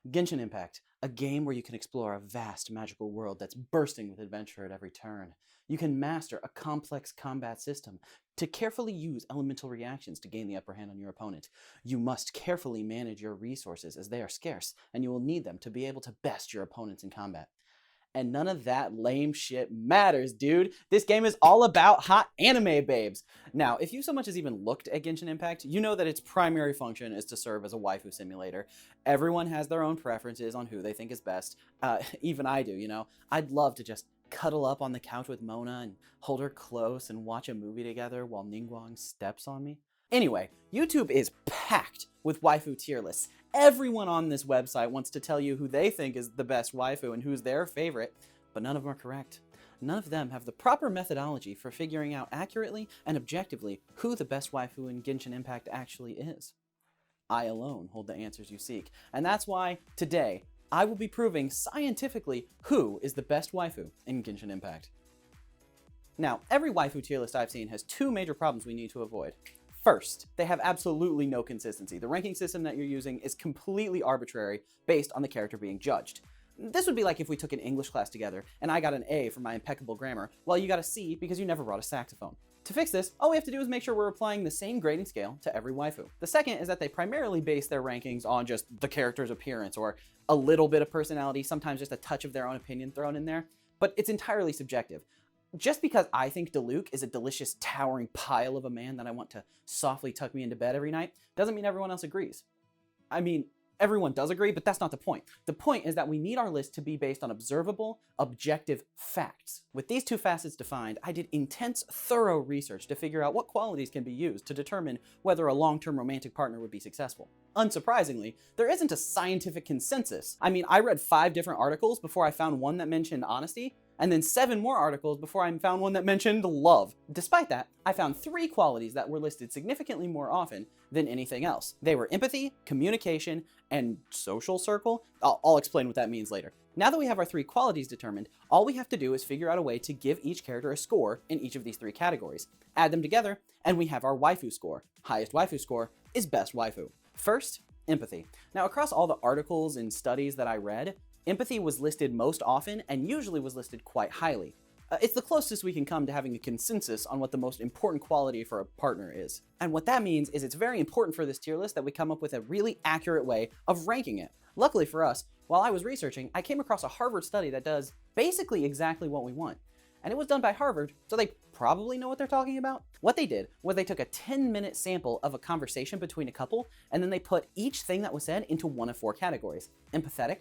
Genshin Impact, a game where you can explore a vast magical world that's bursting with adventure at every turn. You can master a complex combat system to carefully use elemental reactions to gain the upper hand on your opponent. You must carefully manage your resources as they are scarce, and you will need them to be able to best your opponents in combat. And none of that lame shit matters, dude. This game is all about hot anime babes. Now, if you so much as even looked at Genshin Impact, you know that its primary function is to serve as a waifu simulator. Everyone has their own preferences on who they think is best. Even I do, you know. I'd love to just cuddle up on the couch with Mona and hold her close and watch a movie together while Ningguang steps on me. Anyway, YouTube is packed with waifu tier lists. Everyone on this website wants to tell you who they think is the best waifu and who's their favorite, but none of them are correct. None of them have the proper methodology for figuring out accurately and objectively who the best waifu in Genshin Impact actually is. I alone hold the answers you seek, and that's why today I will be proving scientifically who is the best waifu in Genshin Impact. Now, every waifu tier list I've seen has two major problems we need to avoid. First, they have absolutely no consistency. The ranking system that you're using is completely arbitrary based on the character being judged. This would be like if we took an English class together and I got an A for my impeccable grammar, while you got a C because you never brought a saxophone. To fix this, all we have to do is make sure we're applying the same grading scale to every waifu. The second is that they primarily base their rankings on just the character's appearance or a little bit of personality, sometimes just a touch of their own opinion thrown in there, but it's entirely subjective. Just because I think Diluc is a delicious, towering pile of a man that I want to softly tuck me into bed every night, doesn't mean everyone else agrees. I mean, everyone does agree, but that's not the point. The point is that we need our list to be based on observable, objective facts. With these two facets defined, I did intense, thorough research to figure out what qualities can be used to determine whether a long-term romantic partner would be successful. Unsurprisingly, there isn't a scientific consensus. I mean, I read 5 different articles before I found one that mentioned honesty, and then 7 more articles before I found one that mentioned love. Despite that, I found 3 qualities that were listed significantly more often than anything else. They were empathy, communication, and social circle. I'll explain what that means later. Now that we have our 3 qualities determined, all we have to do is figure out a way to give each character a score in each of these 3 categories. Add them together, and we have our waifu score. Highest waifu score is best waifu. First, empathy. Now, across all the articles and studies that I read, empathy was listed most often and usually was listed quite highly. It's the closest we can come to having a consensus on what the most important quality for a partner is. And what that means is it's very important for this tier list that we come up with a really accurate way of ranking it. Luckily for us, while I was researching, I came across a Harvard study that does basically exactly what we want. And it was done by Harvard, so they probably know what they're talking about. What they did was they took a 10-minute sample of a conversation between a couple, and then they put each thing that was said into one of 4 categories: empathetic,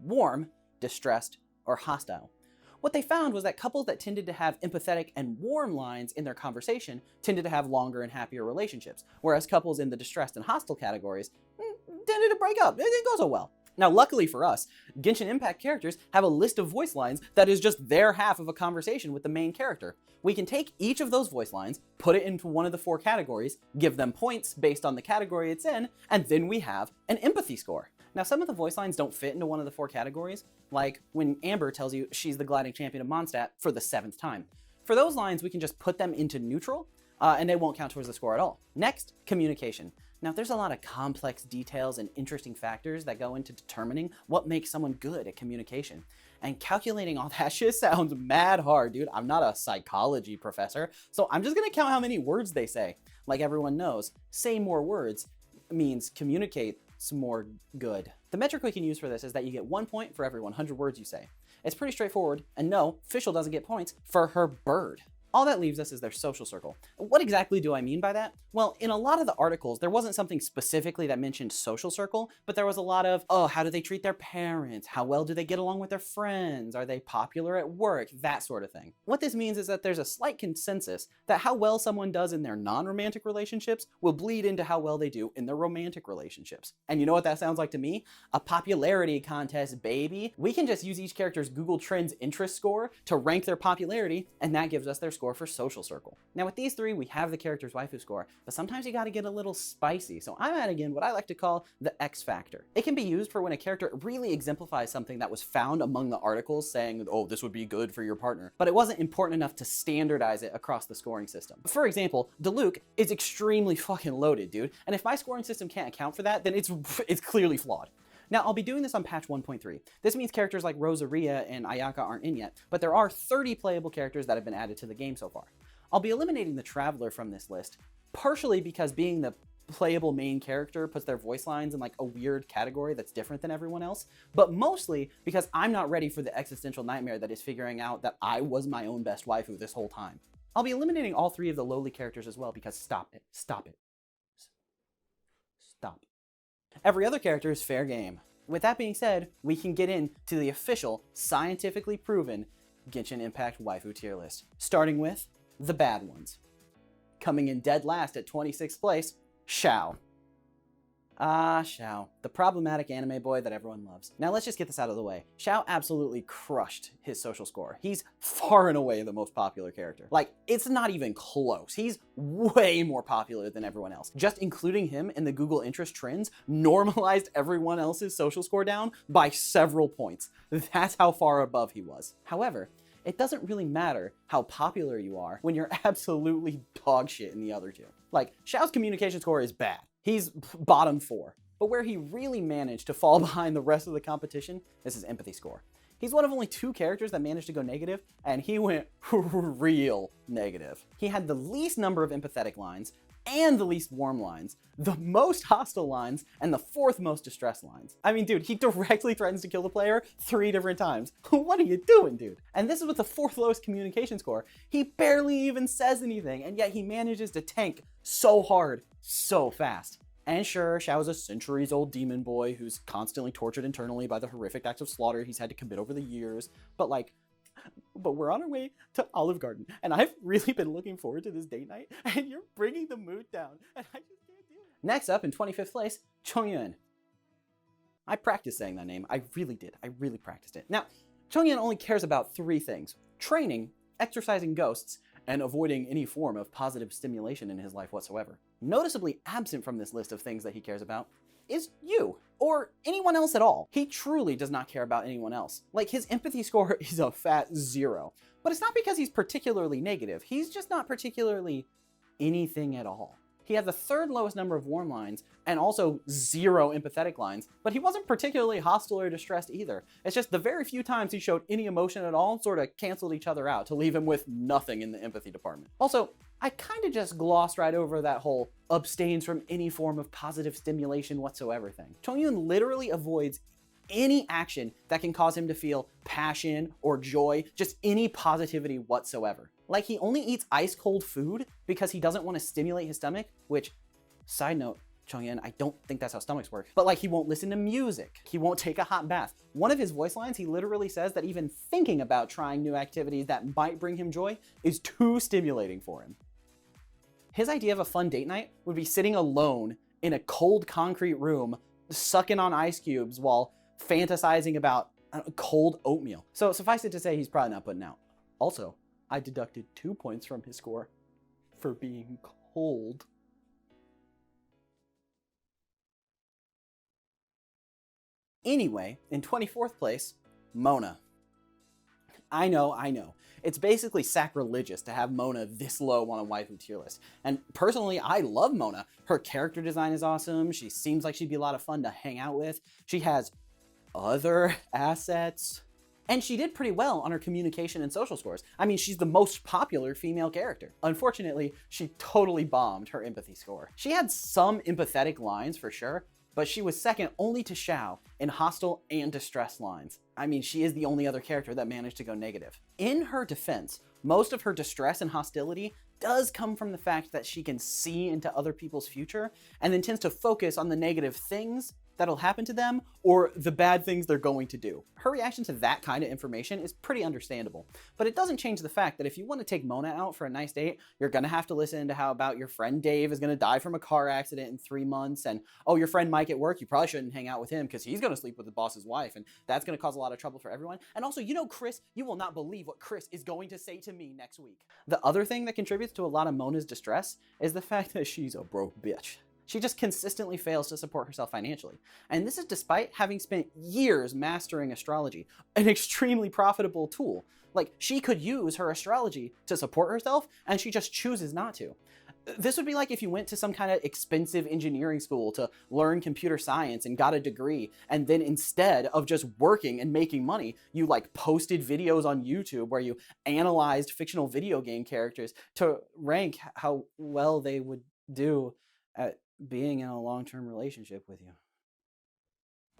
warm, distressed, or hostile. What they found was that couples that tended to have empathetic and warm lines in their conversation tended to have longer and happier relationships, whereas couples in the distressed and hostile categories tended to break up. It didn't go so well. Now, luckily for us, Genshin Impact characters have a list of voice lines that is just their half of a conversation with the main character. We can take each of those voice lines, put it into one of the 4 categories, give them points based on the category it's in, and then we have an empathy score. Now, some of the voice lines don't fit into one of the 4 categories, like when Amber tells you she's the gliding champion of Mondstadt for the 7th time. For those lines, we can just put them into neutral, and they won't count towards the score at all. Next, communication. Now, there's a lot of complex details and interesting factors that go into determining what makes someone good at communication. And calculating all that shit sounds mad hard, dude. I'm not a psychology professor, so I'm just gonna count how many words they say. Like everyone knows, say more words means communicate some more good. The metric we can use for this is that you get 1 point for every 100 words you say. It's pretty straightforward, and no, Fischl doesn't get points for her bird. All that leaves us is their social circle. What exactly do I mean by that? Well, in a lot of the articles, there wasn't something specifically that mentioned social circle, but there was a lot of, oh, how do they treat their parents? How well do they get along with their friends? Are they popular at work? That sort of thing. What this means is that there's a slight consensus that how well someone does in their non-romantic relationships will bleed into how well they do in their romantic relationships. And you know what that sounds like to me? A popularity contest, baby. We can just use each character's Google Trends interest score to rank their popularity, and that gives us their score for social circle. Now with these 3, we have the character's waifu score, but sometimes you gotta get a little spicy, so I'm adding in what I like to call the X factor. It can be used for when a character really exemplifies something that was found among the articles saying, oh, this would be good for your partner, but it wasn't important enough to standardize it across the scoring system. For example, Diluc is extremely fucking loaded, dude, and if my scoring system can't account for that, then it's clearly flawed. Now, I'll be doing this on patch 1.3. This means characters like Rosaria and Ayaka aren't in yet, but there are 30 playable characters that have been added to the game so far. I'll be eliminating the Traveler from this list, partially because being the playable main character puts their voice lines in like a weird category that's different than everyone else, but mostly because I'm not ready for the existential nightmare that is figuring out that I was my own best waifu this whole time. I'll be eliminating all 3 of the lowly characters as well because stop it. Every other character is fair game. With that being said, we can get into the official, scientifically proven Genshin Impact waifu tier list, starting with the bad ones. Coming in dead last at 26th place, Xiao. Xiao, the problematic anime boy that everyone loves. Now let's just get this out of the way. Xiao absolutely crushed his social score. He's far and away the most popular character. Like, it's not even close. He's way more popular than everyone else. Just including him in the Google interest trends normalized everyone else's social score down by several points. That's how far above he was. However, it doesn't really matter how popular you are when you're absolutely dog shit in the other 2. Like, Xiao's communication score is bad. He's bottom 4. But where he really managed to fall behind the rest of the competition is his empathy score. He's one of only 2 characters that managed to go negative, and he went real negative. He had the least number of empathetic lines, and the least warm lines, the most hostile lines, and the 4th most distress lines. I mean, dude, he directly threatens to kill the player 3 different times. What are you doing, dude? And this is with the 4th lowest communication score. He barely even says anything, and yet he manages to tank so hard, so fast. And sure, Xiao is a centuries-old demon boy who's constantly tortured internally by the horrific acts of slaughter he's had to commit over the years, but we're on our way to Olive Garden, and I've really been looking forward to this date night, and you're bringing the mood down, and I just can't do it. Next up, in 25th place, Chongyun. I practiced saying that name. I really did. I really practiced it. Now, Chongyun only cares about 3 things: training, exercising ghosts, and avoiding any form of positive stimulation in his life whatsoever. Noticeably absent from this list of things that he cares about is you, or anyone else at all. He truly does not care about anyone else. Like, his empathy score is a fat 0. But it's not because he's particularly negative. He's just not particularly anything at all. He had the 3rd lowest number of warm lines, and also 0 empathetic lines, but he wasn't particularly hostile or distressed either. It's just the very few times he showed any emotion at all sort of canceled each other out to leave him with nothing in the empathy department. Also, I kind of just glossed right over that whole abstains from any form of positive stimulation whatsoever thing. Chongyun literally avoids any action that can cause him to feel passion or joy, just any positivity whatsoever. Like, he only eats ice cold food because he doesn't want to stimulate his stomach, which, side note, Chongyun, I don't think that's how stomachs work. But like, he won't listen to music. He won't take a hot bath. One of his voice lines, he literally says that even thinking about trying new activities that might bring him joy is too stimulating for him. His idea of a fun date night would be sitting alone in a cold concrete room, sucking on ice cubes while fantasizing about cold oatmeal. So suffice it to say, he's probably not putting out. Also, I deducted 2 points from his score for being cold. Anyway, in 24th place, Mona. I know. It's basically sacrilegious to have Mona this low on a waifu tier list. And personally, I love Mona. Her character design is awesome. She seems like she'd be a lot of fun to hang out with. She has other assets. And she did pretty well on her communication and social scores. I mean, she's the most popular female character. Unfortunately, she totally bombed her empathy score. She had some empathetic lines for sure, but she was second only to Xiao in hostile and distress lines. I mean, she is the only other character that managed to go negative. In her defense, most of her distress and hostility does come from the fact that she can see into other people's future and then tends to focus on the negative things that'll happen to them or the bad things they're going to do. Her reaction to that kind of information is pretty understandable, but it doesn't change the fact that if you want to take Mona out for a nice date, you're gonna have to listen to how about your friend Dave is gonna die from a car accident in 3 months, and oh, your friend Mike at work, you probably shouldn't hang out with him because he's gonna sleep with the boss's wife, and that's gonna cause a lot of trouble for everyone. And also, you know Chris, you will not believe what Chris is going to say to me next week. The other thing that contributes to a lot of Mona's distress is the fact that she's a broke bitch. She just consistently fails to support herself financially. And this is despite having spent years mastering astrology, an extremely profitable tool. Like, she could use her astrology to support herself, and she just chooses not to. This would be like if you went to some kind of expensive engineering school to learn computer science and got a degree, and then instead of just working and making money, you like posted videos on YouTube where you analyzed fictional video game characters to rank how well they would do at being in a long-term relationship with you.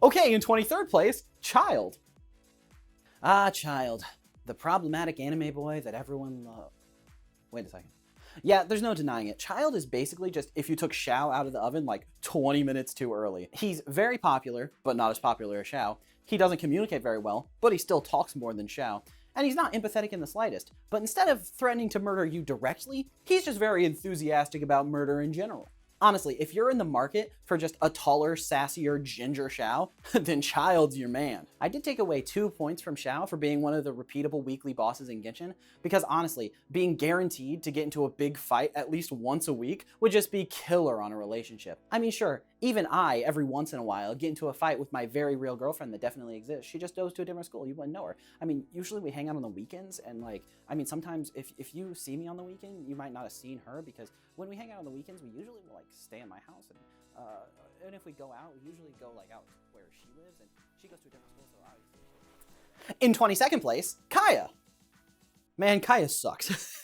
Okay, in 23rd place, Child. Ah, Child. The problematic anime boy that everyone loves. Wait a second. Yeah, there's no denying it. Child is basically just if you took Xiao out of the oven like 20 minutes too early. He's very popular, but not as popular as Xiao. He doesn't communicate very well, but he still talks more than Xiao. And he's not empathetic in the slightest. But instead of threatening to murder you directly, he's just very enthusiastic about murder in general. Honestly, if you're in the market for just a taller, sassier ginger Xiao, then Child's your man. I did take away 2 points from Xiao for being one of the repeatable weekly bosses in Genshin, because honestly, being guaranteed to get into a big fight at least once a week would just be killer on a relationship. I mean, sure, even I, every once in a while, get into a fight with my very real girlfriend that definitely exists. She just goes to a different school. You wouldn't know her. I mean, usually we hang out on the weekends, and like, I mean, sometimes if you see me on the weekend, you might not have seen her, because when we hang out on the weekends, we usually will like stay in my house, and if we go out, we usually go like out where she lives, and she goes to a different school, so obviously. In 22nd place, Kaya. Man, Kaya sucks.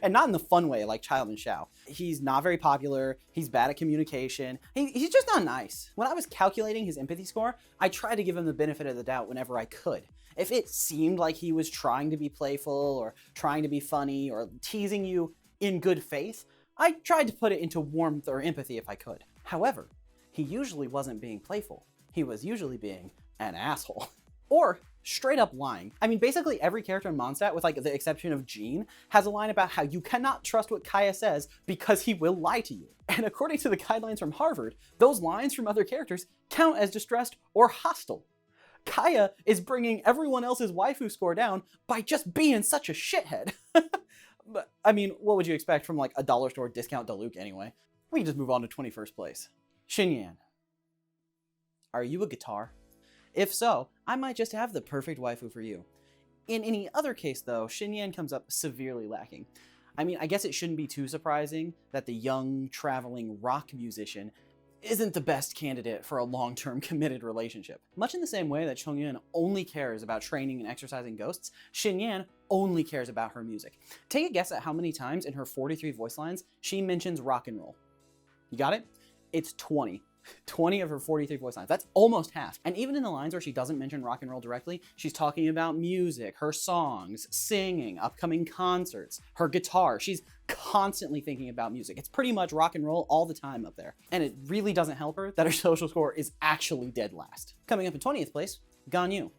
And not in the fun way like Child and Xiao. He's not very popular, he's bad at communication, he's just not nice. When I was calculating his empathy score, I tried to give him the benefit of the doubt whenever I could. If it seemed like he was trying to be playful, or trying to be funny, or teasing you in good faith, I tried to put it into warmth or empathy if I could. However, he usually wasn't being playful. He was usually being an asshole. Or straight up lying. I mean, basically every character in Mondstadt, with like the exception of Jean, has a line about how you cannot trust what Kaya says because he will lie to you. And according to the guidelines from Harvard, those lines from other characters count as distressed or hostile. Kaya is bringing everyone else's waifu score down by just being such a shithead. But, I mean, what would you expect from like a dollar store discount Diluc anyway? We can just move on to 21st place. Xinyan. Are you a guitar? If so, I might just have the perfect waifu for you. In any other case though, Xinyan comes up severely lacking. I mean, I guess it shouldn't be too surprising that the young, traveling rock musician isn't the best candidate for a long-term committed relationship. Much in the same way that Chongyun only cares about training and exercising ghosts, Xinyan only cares about her music. Take a guess at how many times in her 43 voice lines she mentions rock and roll. You got it? It's 20. 20 of her 43 voice lines. That's almost half. And even in the lines where she doesn't mention rock and roll directly, she's talking about music, her songs, singing, upcoming concerts, her guitar. She's constantly thinking about music. It's pretty much rock and roll all the time up there. And it really doesn't help her that her social score is actually dead last. Coming up in 20th place, Ganyu.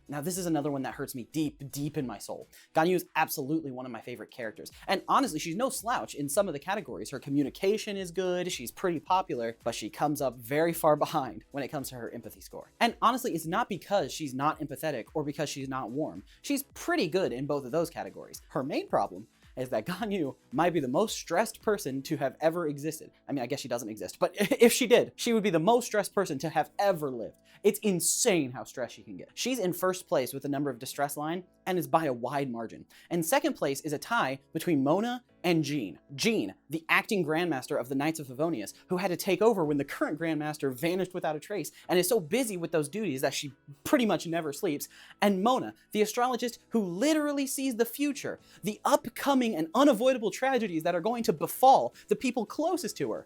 Now this is another one that hurts me deep, deep in my soul. Ganyu is absolutely one of my favorite characters. And honestly, she's no slouch in some of the categories. Her communication is good, she's pretty popular, but she comes up very far behind when it comes to her empathy score. And honestly, it's not because she's not empathetic or because she's not warm. She's pretty good in both of those categories. Her main problem is that Ganyu might be the most stressed person to have ever existed. I mean, I guess she doesn't exist, but if she did, she would be the most stressed person to have ever lived. It's insane how stressed she can get. She's in first place with the number of distress line, and is by a wide margin. And second place is a tie between Mona and Jean. Jean, the acting grandmaster of the Knights of Favonius, who had to take over when the current grandmaster vanished without a trace, and is so busy with those duties that she pretty much never sleeps. And Mona, the astrologist who literally sees the future, the upcoming and unavoidable tragedies that are going to befall the people closest to her.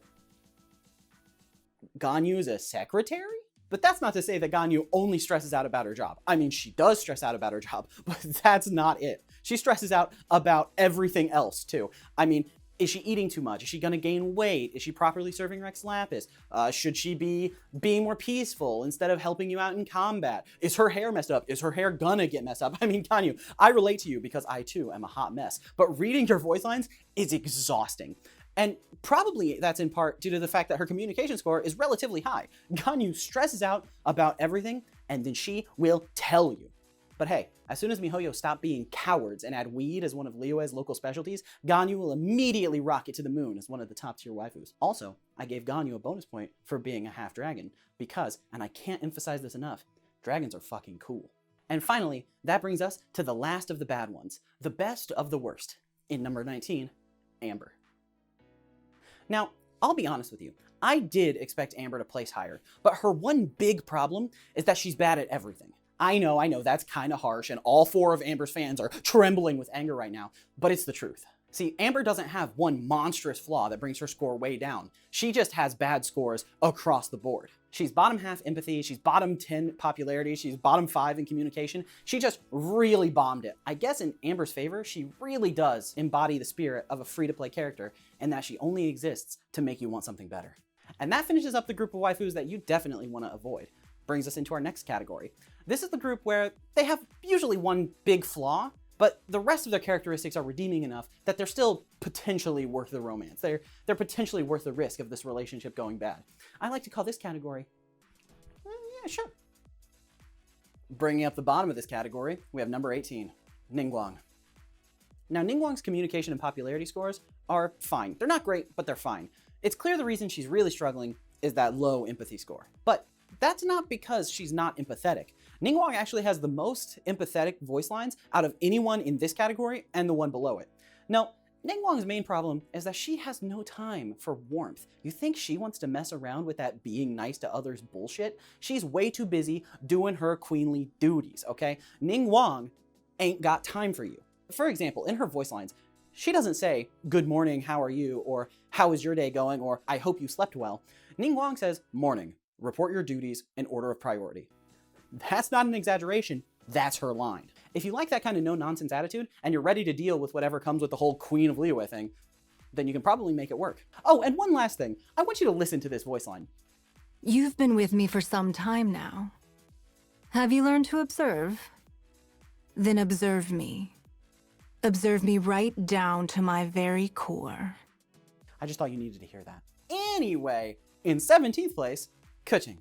Ganyu is a secretary? But that's not to say that Ganyu only stresses out about her job. I mean, she does stress out about her job, but that's not it. She stresses out about everything else too. I mean, is she eating too much? Is she gonna gain weight? Is she properly serving Rex Lapis? Should she be being more peaceful instead of helping you out in combat? Is her hair messed up? Is her hair gonna get messed up? I mean, Ganyu, I relate to you because I too am a hot mess, but reading your voice lines is exhausting. And probably that's in part due to the fact that her communication score is relatively high. Ganyu stresses out about everything, and then she will tell you. But hey, as soon as MiHoYo stop being cowards and add weed as one of Liyue's local specialties, Ganyu will immediately rocket to the moon as one of the top tier waifus. Also, I gave Ganyu a bonus point for being a half dragon because, and I can't emphasize this enough, dragons are fucking cool. And finally, that brings us to the last of the bad ones, the best of the worst. In number 19, Amber. Now, I'll be honest with you. I did expect Amber to place higher, but her one big problem is that she's bad at everything. I know, that's kind of harsh, and all 4 of Amber's fans are trembling with anger right now, but it's the truth. See, Amber doesn't have one monstrous flaw that brings her score way down. She just has bad scores across the board. She's bottom half empathy, she's bottom 10 popularity, she's bottom 5 in communication. She just really bombed it. I guess in Amber's favor, she really does embody the spirit of a free-to-play character, and that she only exists to make you want something better. And that finishes up the group of waifus that you definitely want to avoid. Brings us into our next category. This is the group where they have usually one big flaw, but the rest of their characteristics are redeeming enough that they're still potentially worth the romance. They're potentially worth the risk of this relationship going bad. I like to call this category, yeah, sure. Bringing up the bottom of this category, we have number 18, Ningguang. Now, Ningguang's communication and popularity scores are fine. They're not great, but they're fine. It's clear the reason she's really struggling is that low empathy score. But that's not because she's not empathetic. Ningguang actually has the most empathetic voice lines out of anyone in this category and the one below it. Now, Ningguang's main problem is that she has no time for warmth. You think she wants to mess around with that being nice to others bullshit? She's way too busy doing her queenly duties, okay? Ningguang ain't got time for you. For example, in her voice lines, she doesn't say, "Good morning, how are you?" or "How is your day going?" or "I hope you slept well." Ningguang says, "Morning. Report your duties in order of priority." That's not an exaggeration, that's her line. If you like that kind of no-nonsense attitude, and you're ready to deal with whatever comes with the whole Queen of Liyue thing, then you can probably make it work. Oh, and one last thing. I want you to listen to this voice line. You've been with me for some time now. Have you learned to observe? Then observe me. Observe me right down to my core core. I just thought you needed to hear that. Anyway, in 17th place, Keqing.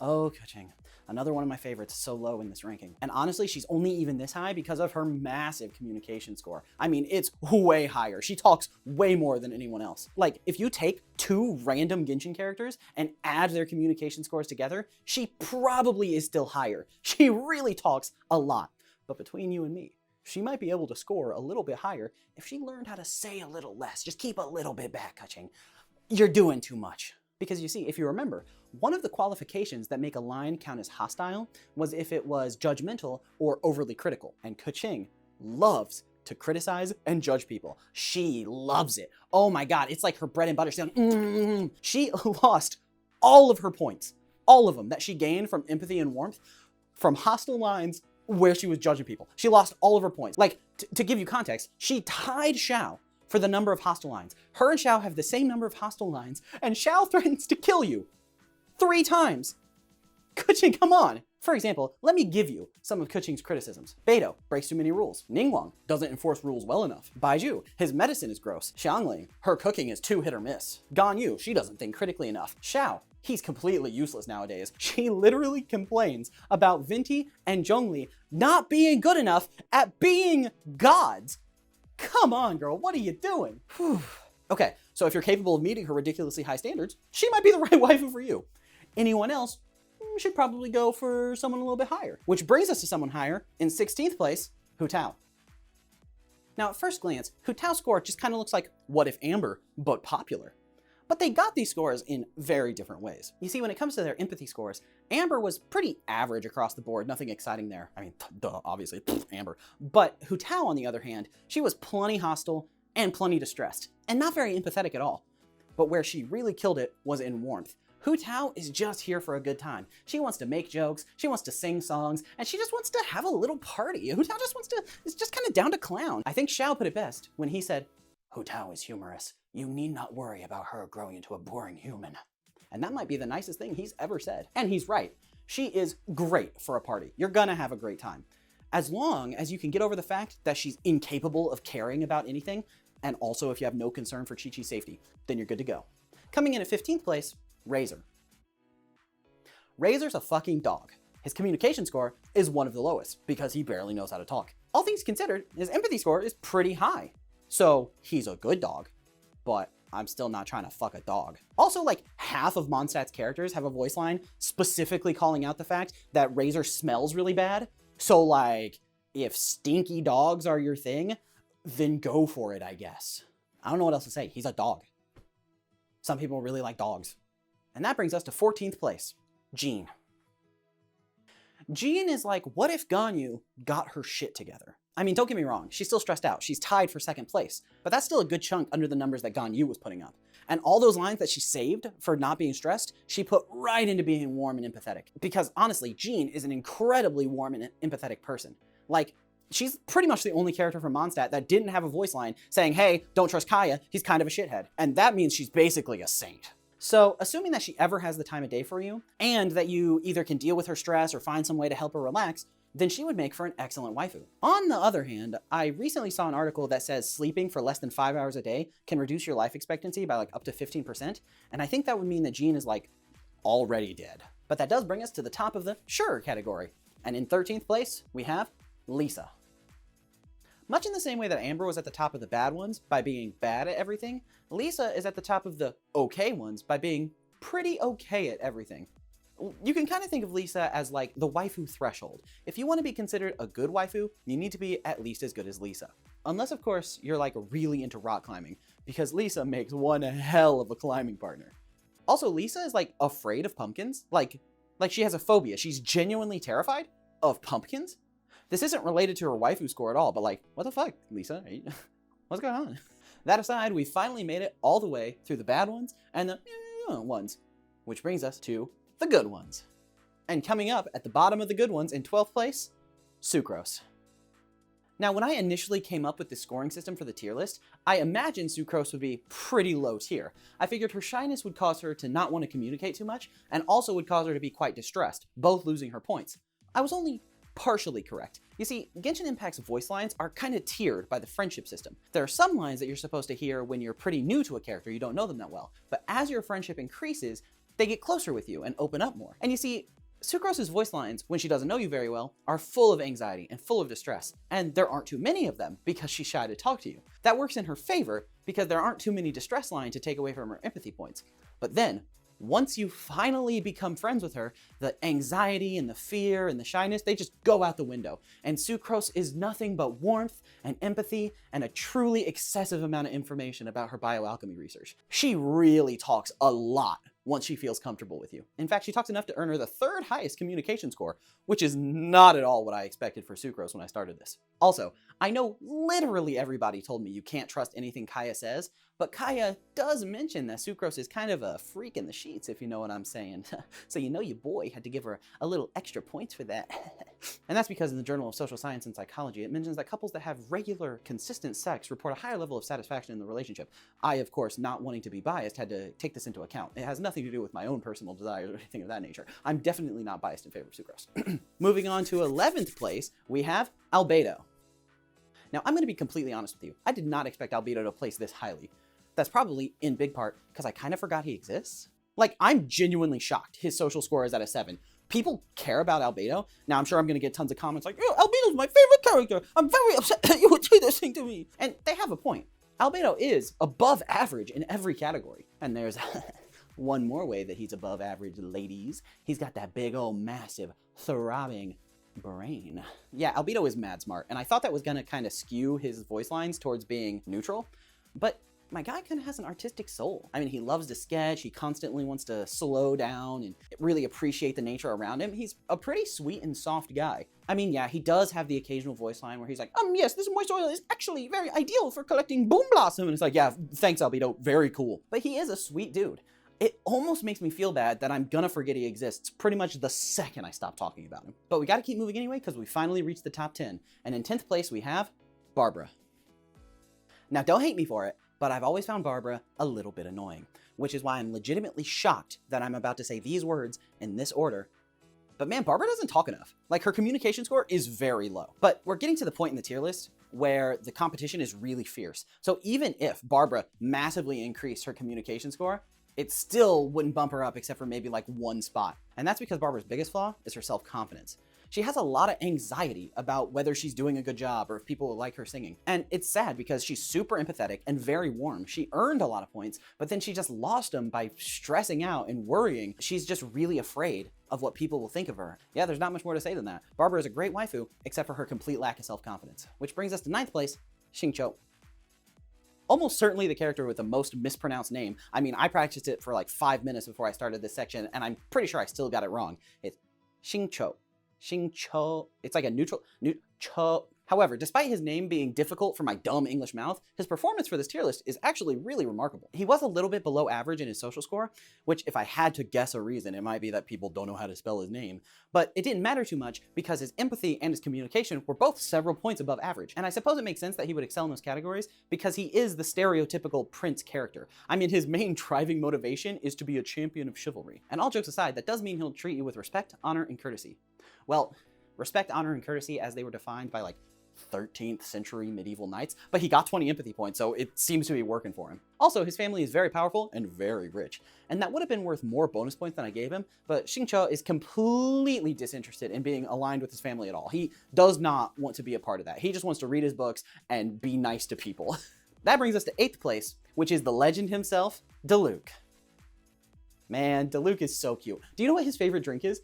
Oh, Keqing. Another one of my favorites, so low in this ranking. And honestly, she's only even this high because of her massive communication score. I mean, it's way higher. She talks way more than anyone else. Like, if you take 2 random Genshin characters and add their communication scores together, she probably is still higher. She really talks a lot. But between you and me, she might be able to score a little bit higher if she learned how to say a little less. Just keep a little bit back, Keqing. You're doing too much. Because you see, if you remember, one of the qualifications that make a line count as hostile was if it was judgmental or overly critical. And Keqing loves to criticize and judge people. She loves it. Oh my God, it's like her bread and butter. She's like, She lost all of her points, all of them that she gained from empathy and warmth, from hostile lines where she was judging people. She lost all of her points. Like, to give you context, she tied Xiao for the number of hostile lines. Her and Xiao have the same number of hostile lines, and Xiao threatens to kill you 3 times. Keqing, come on. For example, let me give you some of Keqing's criticisms. Beidou breaks too many rules. Ningguang doesn't enforce rules well enough. Baizhu, his medicine is gross. Xiangling, her cooking is too hit or miss. Ganyu, she doesn't think critically enough. Xiao, he's completely useless nowadays. She literally complains about Venti and Zhongli not being good enough at being gods. Come on, girl, what are you doing? Whew. Okay, so if you're capable of meeting her ridiculously high standards, she might be the right waifu for you. Anyone else should probably go for someone a little bit higher. Which brings us to someone higher. In 16th place, Hu Tao. Now, at first glance, Hu Tao's score just kind of looks like What If Amber, but popular. But they got these scores in very different ways. You see, when it comes to their empathy scores, Amber was pretty average across the board, nothing exciting there. I mean, duh, obviously, Amber. But Hu Tao, on the other hand, she was plenty hostile and plenty distressed, and not very empathetic at all. But where she really killed it was in warmth. Hu Tao is just here for a good time. She wants to make jokes, she wants to sing songs, and she just wants to have a little party. Hu Tao is just kind of down to clown. I think Xiao put it best when he said, "Hu Tao is humorous. You need not worry about her growing into a boring human." And that might be the nicest thing he's ever said. And he's right. She is great for a party. You're gonna have a great time. As long as you can get over the fact that she's incapable of caring about anything, and also if you have no concern for Chi-Chi's safety, then you're good to go. Coming in at 15th place, Razor. Razor's a fucking dog. His communication score is one of the lowest because he barely knows how to talk. All things considered, his empathy score is pretty high. So he's a good dog, but I'm still not trying to fuck a dog. Also, like, half of Mondstadt's characters have a voice line specifically calling out the fact that Razor smells really bad. So like, if stinky dogs are your thing, then go for it, I guess. I don't know what else to say. He's a dog. Some people really like dogs. And that brings us to 14th place, Jean. Jean is like, what if Ganyu got her shit together? I mean, don't get me wrong, she's still stressed out. She's tied for 2nd place, but that's still a good chunk under the numbers that Ganyu was putting up. And all those lines that she saved for not being stressed, she put right into being warm and empathetic. Because honestly, Jean is an incredibly warm and empathetic person. Like, she's pretty much the only character from Mondstadt that didn't have a voice line saying, hey, don't trust Kaya, he's kind of a shithead. And that means she's basically a saint. So, assuming that she ever has the time of day for you, and that you either can deal with her stress or find some way to help her relax, then she would make for an excellent waifu. On the other hand, I recently saw an article that says sleeping for less than 5 hours a day can reduce your life expectancy by like up to 15%, and I think that would mean that Jean is like already dead. But that does bring us to the top of the sure category. And in 13th place, we have Lisa. Much in the same way that Amber was at the top of the bad ones by being bad at everything, Lisa is at the top of the okay ones by being pretty okay at everything. You can kind of think of Lisa as like the waifu threshold. If you want to be considered a good waifu, you need to be at least as good as Lisa. Unless, of course, you're like really into rock climbing, because Lisa makes one hell of a climbing partner. Also, Lisa is like afraid of pumpkins. Like she has a phobia. She's genuinely terrified of pumpkins. This isn't related to her waifu score at all, but like, what the fuck, Lisa? What's going on? That aside, we finally made it all the way through the bad ones and the ones, which brings us to the good ones. And coming up at the bottom of the good ones in 12th place, Sucrose. Now, when I initially came up with the scoring system for the tier list, I imagined Sucrose would be pretty low tier. I figured her shyness would cause her to not want to communicate too much, and also would cause her to be quite distressed, both losing her points. I was only partially correct. You see, Genshin Impact's voice lines are kind of tiered by the friendship system. There are some lines that you're supposed to hear when you're pretty new to a character, you don't know them that well, but as your friendship increases, they get closer with you and open up more. And you see, Sucrose's voice lines, when she doesn't know you very well, are full of anxiety and full of distress, and there aren't too many of them because she's shy to talk to you. That works in her favor because there aren't too many distress lines to take away from her empathy points. But then, once you finally become friends with her, the anxiety and the fear and the shyness, they just go out the window. And Sucrose is nothing but warmth and empathy and a truly excessive amount of information about her bioalchemy research. She really talks a lot once she feels comfortable with you. In fact, she talks enough to earn her the 3rd highest communication score, which is not at all what I expected for Sucrose when I started this. Also, I know literally everybody told me you can't trust anything Kaya says, but Kaya does mention that Sucrose is kind of a freak in the sheets, if you know what I'm saying. So you know your boy had to give her a little extra points for that. And that's because in the Journal of Social Science and Psychology, it mentions that couples that have regular, consistent sex report a higher level of satisfaction in the relationship. I, of course, not wanting to be biased, had to take this into account. It has nothing to do with my own personal desires or anything of that nature. I'm definitely not biased in favor of Sucrose. Moving on to 11th place, we have Albedo. Now, I'm going to be completely honest with you. I did not expect Albedo to place this highly. That's probably, in big part, because I kind of forgot he exists. Like, I'm genuinely shocked his social score is at a 7. People care about Albedo. Now, I'm sure I'm going to get tons of comments like, "Yo, Albedo's my favorite character. I'm very upset that you would do this thing to me." And they have a point. Albedo is above average in every category. And there's one more way that he's above average, ladies. He's got that big old massive throbbing brain. Yeah, Albedo is mad smart, and I thought that was gonna kind of skew his voice lines towards being neutral, but my guy kind of has an artistic soul. I mean, he loves to sketch, he constantly wants to slow down and really appreciate the nature around him. He's a pretty sweet and soft guy. I mean, yeah, he does have the occasional voice line where he's like, yes, this moist oil is actually very ideal for collecting boom blossom. And it's like, yeah, thanks, Albedo, very cool. But he is a sweet dude. It almost makes me feel bad that I'm gonna forget he exists pretty much the second I stop talking about him. But we gotta keep moving anyway because we finally reached the top 10. And in 10th place, we have Barbara. Now, don't hate me for it, but I've always found Barbara a little bit annoying, which is why I'm legitimately shocked that I'm about to say these words in this order. But man, Barbara doesn't talk enough. Like, her communication score is very low. But we're getting to the point in the tier list where the competition is really fierce. So even if Barbara massively increased her communication score, it still wouldn't bump her up except for maybe like 1 spot. And that's because Barbara's biggest flaw is her self-confidence. She has a lot of anxiety about whether she's doing a good job or if people will like her singing. And it's sad because she's super empathetic and very warm. She earned a lot of points, but then she just lost them by stressing out and worrying. She's just really afraid of what people will think of her. Yeah, there's not much more to say than that. Barbara is a great waifu, except for her complete lack of self-confidence. Which brings us to 9th place, Xingqiu. almost certainly the character with the most mispronounced name. I mean, I practiced it for like 5 minutes before I started this section, and I'm pretty sure I still got it wrong. It's Xingqiu. Xingqiu. It's like a neutral, Cho. However, despite his name being difficult for my dumb English mouth, his performance for this tier list is actually really remarkable. He was a little bit below average in his social score, which if I had to guess a reason, it might be that people don't know how to spell his name. But it didn't matter too much because his empathy and his communication were both several points above average. And I suppose it makes sense that he would excel in those categories because he is the stereotypical prince character. I mean, his main driving motivation is to be a champion of chivalry. And all jokes aside, that does mean he'll treat you with respect, honor, and courtesy. Well, respect, honor, and courtesy as they were defined by like 13th century medieval knights, but he got 20 empathy points, so it seems to be working for him. Also, his family is very powerful and very rich, and that would have been worth more bonus points than I gave him, but Xingqiu is completely disinterested in being aligned with his family at all. He does not want to be a part of that. He just wants to read his books and be nice to people. That brings us to 8th place, which is the legend himself, Diluc. Man, Diluc is so cute. Do you know what his favorite drink is?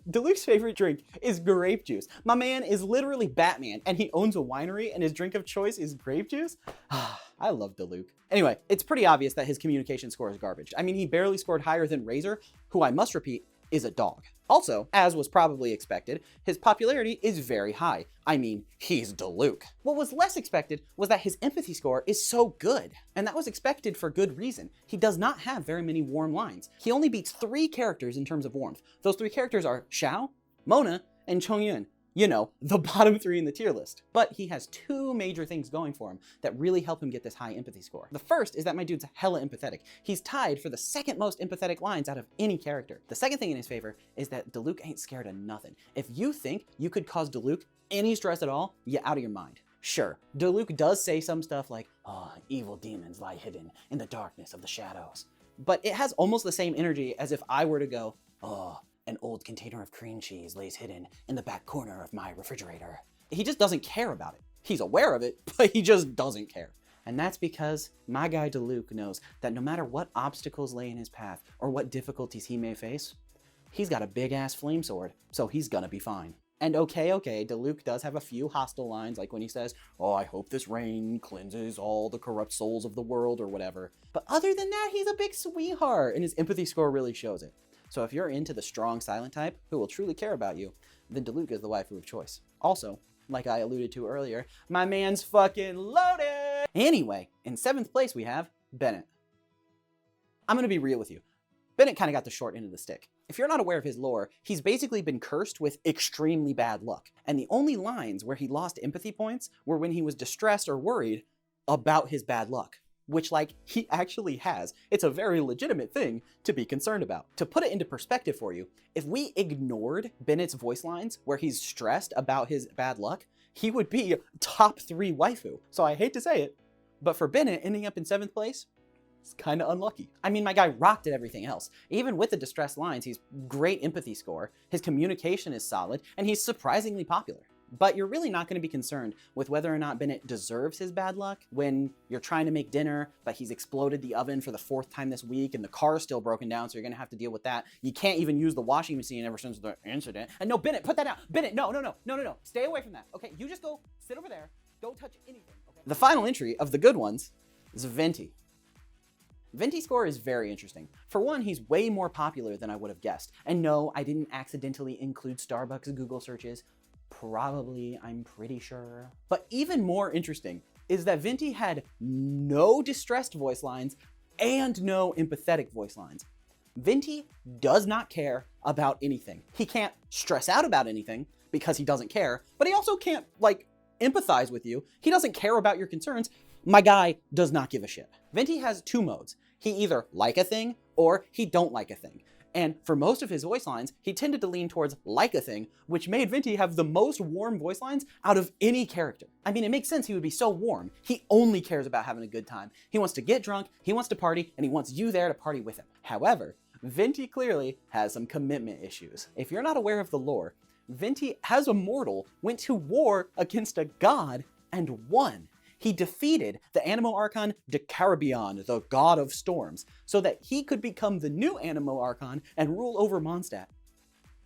Diluc's favorite drink is grape juice. My man is literally Batman, and he owns a winery, and his drink of choice is grape juice? I love Diluc. Anyway, it's pretty obvious that his communication score is garbage. I mean, he barely scored higher than Razor, who I must repeat, is a dog. Also, as was probably expected, his popularity is very high. I mean, he's Diluc. What was less expected was that his empathy score is so good, and that was expected for good reason. He does not have very many warm lines. He only beats 3 characters in terms of warmth. Those 3 characters are Xiao, Mona, and Chongyun. You know, the bottom 3 in the tier list. But he has 2 major things going for him that really help him get this high empathy score. The first is that my dude's hella empathetic. He's tied for the 2nd most empathetic lines out of any character. The second thing in his favor is that Diluc ain't scared of nothing. If you think you could cause Diluc any stress at all, you're out of your mind. Sure, Diluc does say some stuff like, "Oh, evil demons lie hidden in the darkness of the shadows." But it has almost the same energy as if I were to go, "Oh, an old container of cream cheese lays hidden in the back corner of my refrigerator." He just doesn't care about it. He's aware of it, but he just doesn't care. And that's because my guy Diluc knows that no matter what obstacles lay in his path or what difficulties he may face, he's got a big ass flame sword, so he's gonna be fine. And okay, Diluc does have a few hostile lines, like when he says, "Oh, I hope this rain cleanses all the corrupt souls of the world," or whatever. But other than that, he's a big sweetheart, and his empathy score really shows it. So if you're into the strong silent type who will truly care about you, then Diluc is the waifu of choice. Also, like I alluded to earlier, my man's fucking loaded! Anyway, in 7th place we have Bennett. I'm gonna be real with you. Bennett kind of got the short end of the stick. If you're not aware of his lore, he's basically been cursed with extremely bad luck. And the only lines where he lost empathy points were when he was distressed or worried about his bad luck. Which, like, he actually has. It's a very legitimate thing to be concerned about. To put it into perspective for you, if we ignored Bennett's voice lines where he's stressed about his bad luck, he would be top 3 waifu. So I hate to say it, but for Bennett ending up in 7th place, it's kind of unlucky. I mean, my guy rocked at everything else. Even with the distressed lines, he's great empathy score, his communication is solid, and he's surprisingly popular. But you're really not going to be concerned with whether or not Bennett deserves his bad luck when you're trying to make dinner, but he's exploded the oven for the 4th time this week and the car's still broken down, so you're going to have to deal with that. You can't even use the washing machine ever since the incident. And no, Bennett, put that out. Bennett, no. Stay away from that. Okay, you just go sit over there. Don't touch anything. Okay? The final entry of the good ones is Venti. Venti's score is very interesting. For one, he's way more popular than I would have guessed. And no, I didn't accidentally include Starbucks Google searches. Probably, I'm pretty sure. But even more interesting is that Venti had no distressed voice lines and no empathetic voice lines. Venti does not care about anything. He can't stress out about anything because he doesn't care, but he also can't, like, empathize with you. He doesn't care about your concerns. My guy does not give a shit. Venti has 2 modes. He either like a thing or he don't like a thing. And for most of his voice lines, he tended to lean towards like a thing, which made Venti have the most warm voice lines out of any character. I mean, it makes sense he would be so warm. He only cares about having a good time. He wants to get drunk, he wants to party, and he wants you there to party with him. However, Venti clearly has some commitment issues. If you're not aware of the lore, Venti, as a mortal, went to war against a god and won. He defeated the Animo Archon Decarabion, the god of storms, so that he could become the new Animo Archon and rule over Mondstadt.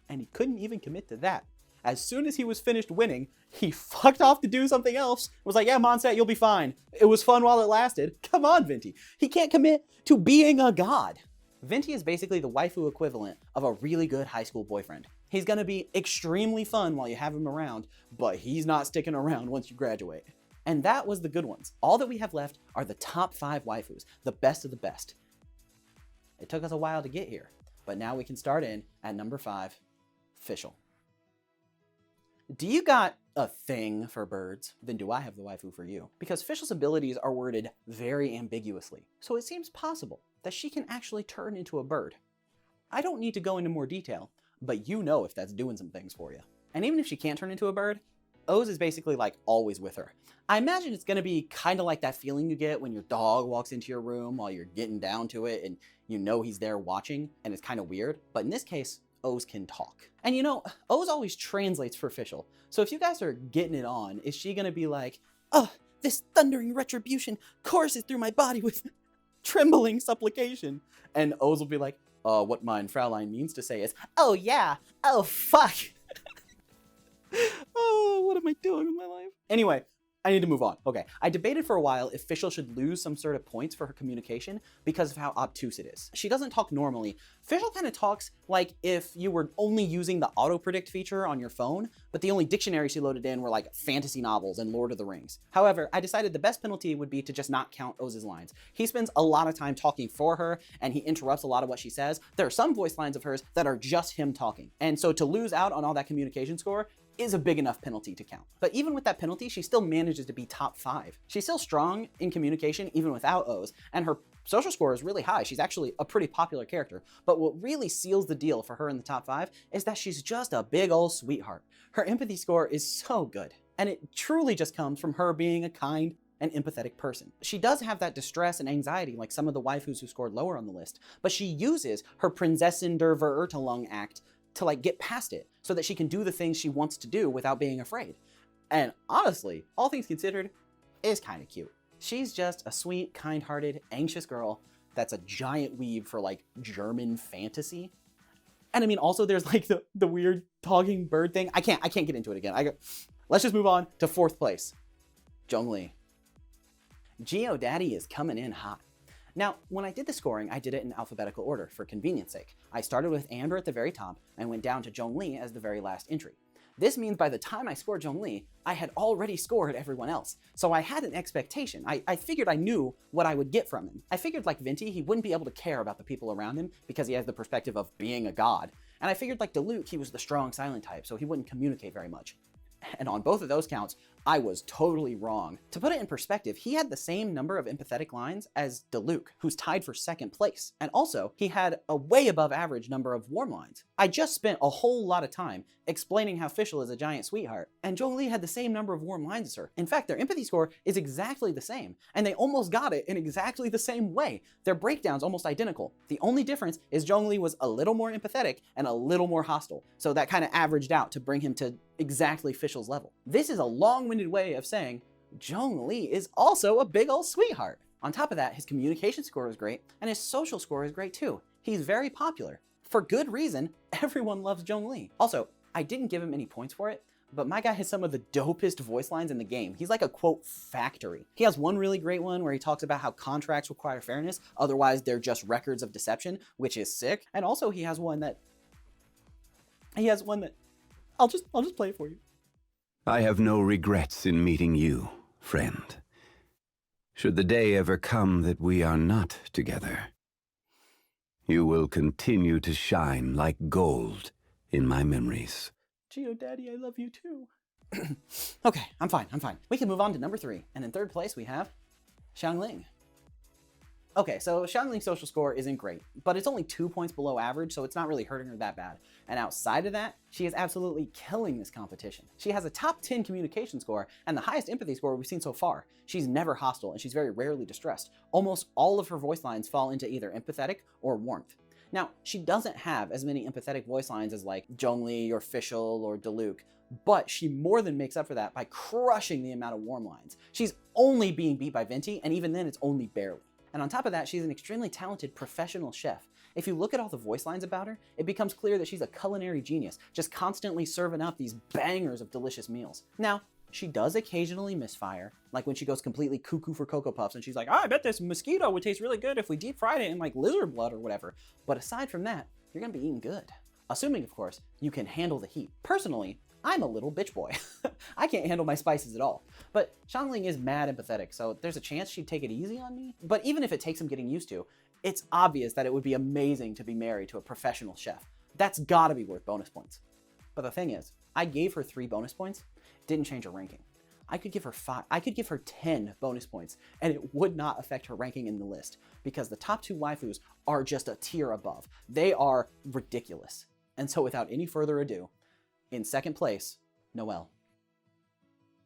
And he couldn't even commit to that. As soon as he was finished winning, he fucked off to do something else. Was like, yeah, Mondstadt, you'll be fine. It was fun while it lasted. Come on, Venti. He can't commit to being a god. Venti is basically the waifu equivalent of a really good high school boyfriend. He's gonna be extremely fun while you have him around, but he's not sticking around once you graduate. And that was the good ones. All that we have left are the top 5 waifus, the best of the best. It took us a while to get here, but now we can start in at number 5, Fischl. Do you got a thing for birds? Then do I have the waifu for you. Because Fischl's abilities are worded very ambiguously, so it seems possible that she can actually turn into a bird. I don't need to go into more detail, but you know if that's doing some things for you. And even if she can't turn into a bird, Oz is basically like always with her. I imagine it's gonna be kind of like that feeling you get when your dog walks into your room while you're getting down to it and you know he's there watching, and it's kind of weird. But in this case, Oz can talk. And you know, Oz always translates for Fischl. So if you guys are getting it on, is she gonna be like, oh, this thundering retribution courses through my body with trembling supplication? And Oz will be like, what mein Fraulein means to say is, oh yeah, oh fuck. Oh, what am I doing with my life? Anyway, I need to move on. Okay, I debated for a while if Fischl should lose some sort of points for her communication because of how obtuse it is. She doesn't talk normally. Fischl kind of talks like if you were only using the auto-predict feature on your phone, but the only dictionary she loaded in were like fantasy novels and Lord of the Rings. However, I decided the best penalty would be to just not count Oz's lines. He spends a lot of time talking for her, and he interrupts a lot of what she says. There are some voice lines of hers that are just him talking. And so to lose out on all that communication score is a big enough penalty to count. But even with that penalty, she still manages to be top 5. She's still strong in communication even without Oz, and her social score is really high. She's actually a pretty popular character. But what really seals the deal for her in the top 5 is that she's just a big old sweetheart. Her empathy score is so good, and it truly just comes from her being a kind and empathetic person. She does have that distress and anxiety like some of the waifus who scored lower on the list, but she uses her Prinzessin der Verirrtelung act to like get past it so that she can do the things she wants to do without being afraid. And honestly, all things considered, is kind of cute. She's just a sweet, kind-hearted, anxious girl that's a giant weeb for like German fantasy. And I mean, also there's like the weird talking bird thing. I can't get into it again. Let's just move on to 4th place, Zhongli. Geodaddy is coming in hot. Now, when I did the scoring, I did it in alphabetical order for convenience sake. I started with Amber at the very top and went down to Zhongli as the very last entry. This means by the time I scored Zhongli, I had already scored everyone else. So I had an expectation. I figured I knew what I would get from him. I figured like Venti, he wouldn't be able to care about the people around him because he has the perspective of being a god. And I figured like Diluc, he was the strong silent type, so he wouldn't communicate very much. And on both of those counts, I was totally wrong. To put it in perspective, he had the same number of empathetic lines as Diluc, who's tied for 2nd place. And also, he had a way above average number of warm lines. I just spent a whole lot of time explaining how Fischl is a giant sweetheart, and Zhongli had the same number of warm lines as her. In fact, their empathy score is exactly the same, and they almost got it in exactly the same way. Their breakdown's almost identical. The only difference is Zhongli was a little more empathetic and a little more hostile, so that kind of averaged out to bring him to exactly Fischl's level. This is a long-winded way of saying Zhongli is also a big old sweetheart. On top of that, his communication score is great, and his social score is great too. He's very popular. For good reason, everyone loves Zhongli. Also, I didn't give him any points for it, but my guy has some of the dopest voice lines in the game. He's like a quote factory. He has one really great one where he talks about how contracts require fairness, otherwise they're just records of deception, which is sick. And also he has one that I'll just play it for you. I have no regrets in meeting you, friend. Should the day ever come that we are not together, you will continue to shine like gold in my memories. Geodaddy, I love you too. Okay, I'm fine. We can move on to number 3. And in 3rd place, we have Xiangling. Okay, so Xiangling's social score isn't great, but it's only 2 points below average, so it's not really hurting her that bad. And outside of that, she is absolutely killing this competition. She has a top 10 communication score and the highest empathy score we've seen so far. She's never hostile, and she's very rarely distressed. Almost all of her voice lines fall into either empathetic or warmth. Now, she doesn't have as many empathetic voice lines as like Zhongli or Fischl or Diluc, but she more than makes up for that by crushing the amount of warm lines. She's only being beat by Venti, and even then it's only barely. And on top of that, she's an extremely talented professional chef. If you look at all the voice lines about her, it becomes clear that she's a culinary genius, just constantly serving up these bangers of delicious meals. Now, she does occasionally misfire, like when she goes completely cuckoo for Cocoa Puffs and she's like, oh, I bet this mosquito would taste really good if we deep fried it in like lizard blood or whatever. But aside from that, you're gonna be eating good. Assuming, of course, you can handle the heat. Personally, I'm a little bitch boy. I can't handle my spices at all. But Xiangling is mad empathetic, so there's a chance she'd take it easy on me. But even if it takes some getting used to, it's obvious that it would be amazing to be married to a professional chef. That's gotta be worth bonus points. But the thing is, I gave her 3 bonus points, didn't change her ranking. I could give her 5, I could give her 10 bonus points, and it would not affect her ranking in the list, because the top 2 waifus are just a tier above. They are ridiculous. And so without any further ado, in second place, Noelle.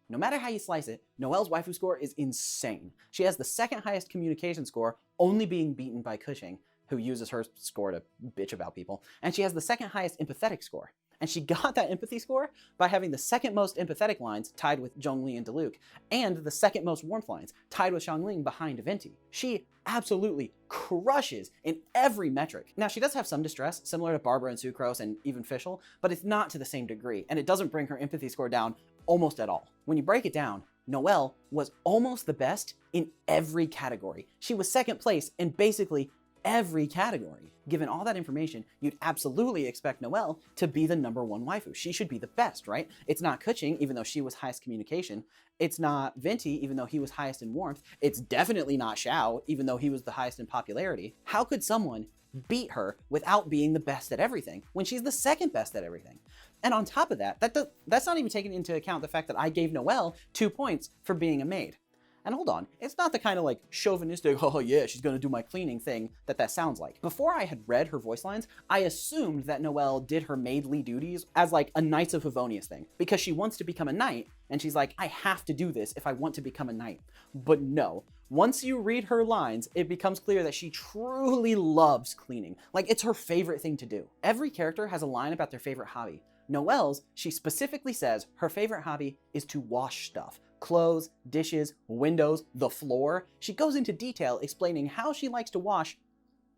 No matter how you slice it, Noelle's waifu score is insane. She has the second highest communication score, only being beaten by Cushing, who uses her score to bitch about people, and she has the second highest empathetic score. And she got that empathy score by having the second most empathetic lines tied with Zhongli and Diluc, and the second most warmth lines tied with Xiangling behind Venti. She absolutely crushes in every metric. Now, she does have some distress, similar to Barbara and Sucrose and even Fischl, but it's not to the same degree, and it doesn't bring her empathy score down almost at all. When you break it down, Noelle was almost the best in every category. She was second place in basically every category. Given all that information, you'd absolutely expect Noelle to be the #1 waifu. She should be the best, right? It's not Kuching, even though she was highest communication. It's not Venti, even though he was highest in warmth. It's definitely not Xiao, even though he was the highest in popularity. How could someone beat her without being the best at everything when she's the second best at everything? And on top of that, that's not even taking into account the fact that I gave Noelle 2 points for being a maid. And hold on, it's not the kind of like chauvinistic, oh yeah, she's gonna do my cleaning thing that sounds like. Before I had read her voice lines, I assumed that Noelle did her maidly duties as like a Knights of Favonius thing, because she wants to become a knight, and she's like, I have to do this if I want to become a knight. But no, once you read her lines, it becomes clear that she truly loves cleaning. Like, it's her favorite thing to do. Every character has a line about their favorite hobby. Noelle's, she specifically says her favorite hobby is to wash stuff. Clothes, dishes, windows, the floor. She goes into detail explaining how she likes to wash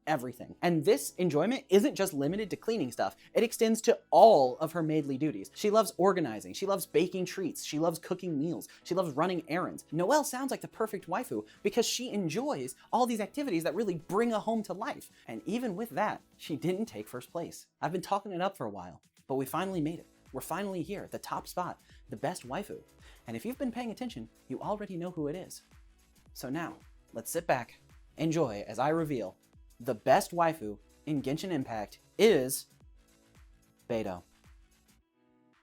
everything. And this enjoyment isn't just limited to cleaning stuff. It extends to all of her maidly duties. She loves organizing. She loves baking treats. She loves cooking meals. She loves running errands. Noelle sounds like the perfect waifu because she enjoys all these activities that really bring a home to life. And even with that, she didn't take first place. I've been talking it up for a while, but we finally made it. We're finally here, the top spot, the best waifu. And if you've been paying attention, you already know who it is. So now, let's sit back, enjoy as I reveal the best waifu in Genshin Impact is Beidou.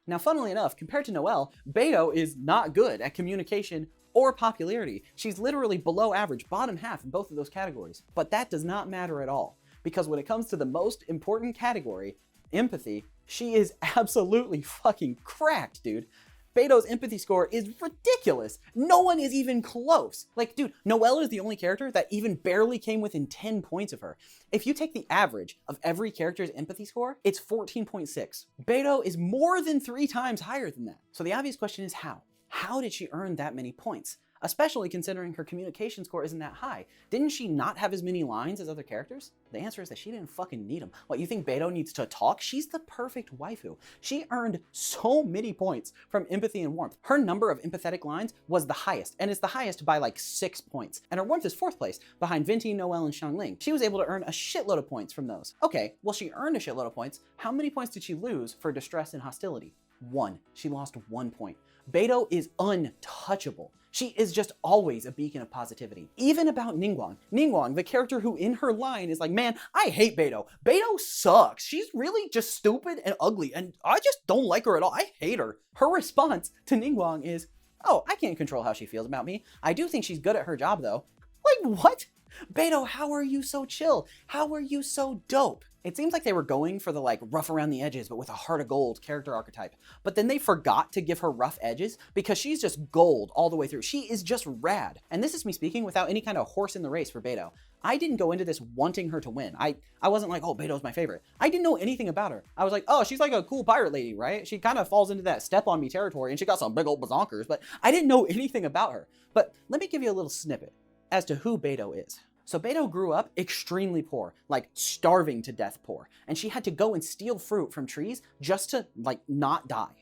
Now, funnily enough, compared to Noelle, Beidou is not good at communication or popularity. She's literally below average, bottom half in both of those categories. But that does not matter at all, because when it comes to the most important category, empathy, she is absolutely fucking cracked, dude. Beidou's empathy score is ridiculous. No one is even close. Like, dude, Noelle is the only character that even barely came within 10 points of her. If you take the average of every character's empathy score, it's 14.6. Beidou is more than 3 times higher than that. So the obvious question is how? How did she earn that many points? Especially considering her communication score isn't that high. Didn't she not have as many lines as other characters? The answer is that she didn't fucking need them. What, you think Beidou needs to talk? She's the perfect waifu. She earned so many points from empathy and warmth. Her number of empathetic lines was the highest, and it's the highest by like 6 points. And her warmth is 4th place, behind Venti, Noelle, and Xiangling. She was able to earn a shitload of points from those. Okay, well, she earned a shitload of points. How many points did she lose for distress and hostility? 1. She lost 1 point. Beidou is untouchable. She is just always a beacon of positivity. Even about Ningguang. Ningguang, the character who in her line is like, man, I hate Beidou. Beidou sucks. She's really just stupid and ugly, and I just don't like her at all. I hate her. Her response to Ningguang is, oh, I can't control how she feels about me. I do think she's good at her job, though. Like, what? Beidou, how are you so chill? How are you so dope? It seems like they were going for the like rough around the edges, but with a heart of gold character archetype. But then they forgot to give her rough edges because she's just gold all the way through. She is just rad. And this is me speaking without any kind of horse in the race for Beidou. I didn't go into this wanting her to win. I wasn't like, oh, Beidou's my favorite. I didn't know anything about her. I was like, oh, she's like a cool pirate lady, right? She kind of falls into that step on me territory and she got some big old bazonkers, but I didn't know anything about her. But let me give you a little snippet as to who Beidou is. So Beto grew up extremely poor, like starving to death poor, and she had to go and steal fruit from trees just to like not die.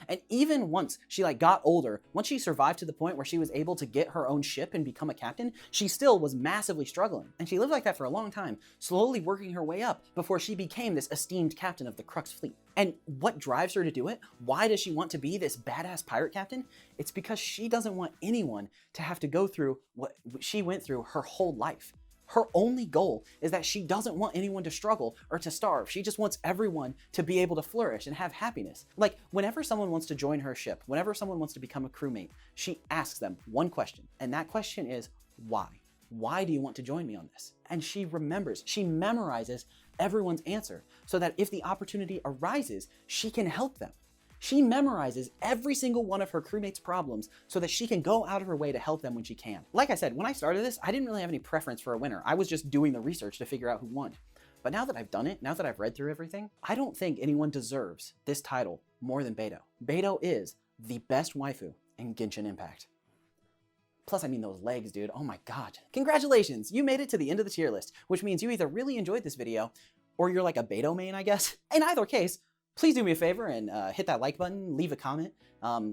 And even once she like got older, once she survived to the point where she was able to get her own ship and become a captain, she still was massively struggling. And she lived like that for a long time, slowly working her way up before she became this esteemed captain of the Crux fleet. And what drives her to do it? Why does she want to be this badass pirate captain? It's because she doesn't want anyone to have to go through what she went through her whole life. Her only goal is that she doesn't want anyone to struggle or to starve. She just wants everyone to be able to flourish and have happiness. Like, whenever someone wants to join her ship, whenever someone wants to become a crewmate, she asks them one question, and that question is, why? Why do you want to join me on this? And she memorizes everyone's answer so that if the opportunity arises, she can help them. She memorizes every single one of her crewmates' problems so that she can go out of her way to help them when she can. Like I said, when I started this, I didn't really have any preference for a winner. I was just doing the research to figure out who won. But now that I've done it, now that I've read through everything, I don't think anyone deserves this title more than Beto. Beto is the best waifu in Genshin Impact. Plus, I mean, those legs, dude. Oh my god. Congratulations! You made it to the end of the tier list, which means you either really enjoyed this video, or you're like a Beto main, I guess. In either case, please do me a favor and hit that like button, leave a comment,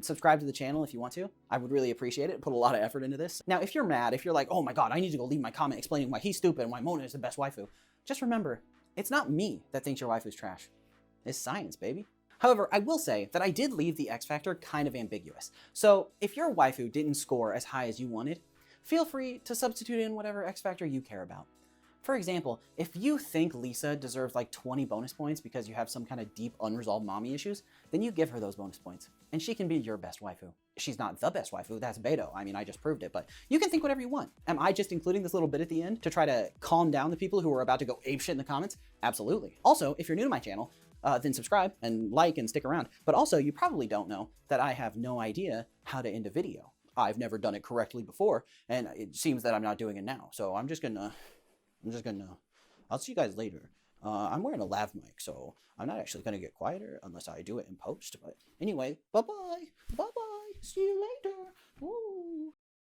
subscribe to the channel if you want to. I would really appreciate it. Put a lot of effort into this. Now, if you're mad, if you're like, oh my god, I need to go leave my comment explaining why he's stupid and why Mona is the best waifu, just remember, it's not me that thinks your waifu's trash. It's science, baby. However, I will say that I did leave the X Factor kind of ambiguous. So if your waifu didn't score as high as you wanted, feel free to substitute in whatever X Factor you care about. For example, if you think Lisa deserves like 20 bonus points because you have some kind of deep unresolved mommy issues, then you give her those bonus points, and she can be your best waifu. She's not the best waifu, that's Beto. I mean, I just proved it, but you can think whatever you want. Am I just including this little bit at the end to try to calm down the people who are about to go apeshit in the comments? Absolutely. Also, if you're new to my channel, then subscribe and like and stick around. But also, you probably don't know that I have no idea how to end a video. I've never done it correctly before, and it seems that I'm not doing it now. So I'm just gonna, I'll see you guys later. I'm wearing a lav mic, so I'm not actually gonna get quieter unless I do it in post. But anyway, bye-bye. Bye-bye.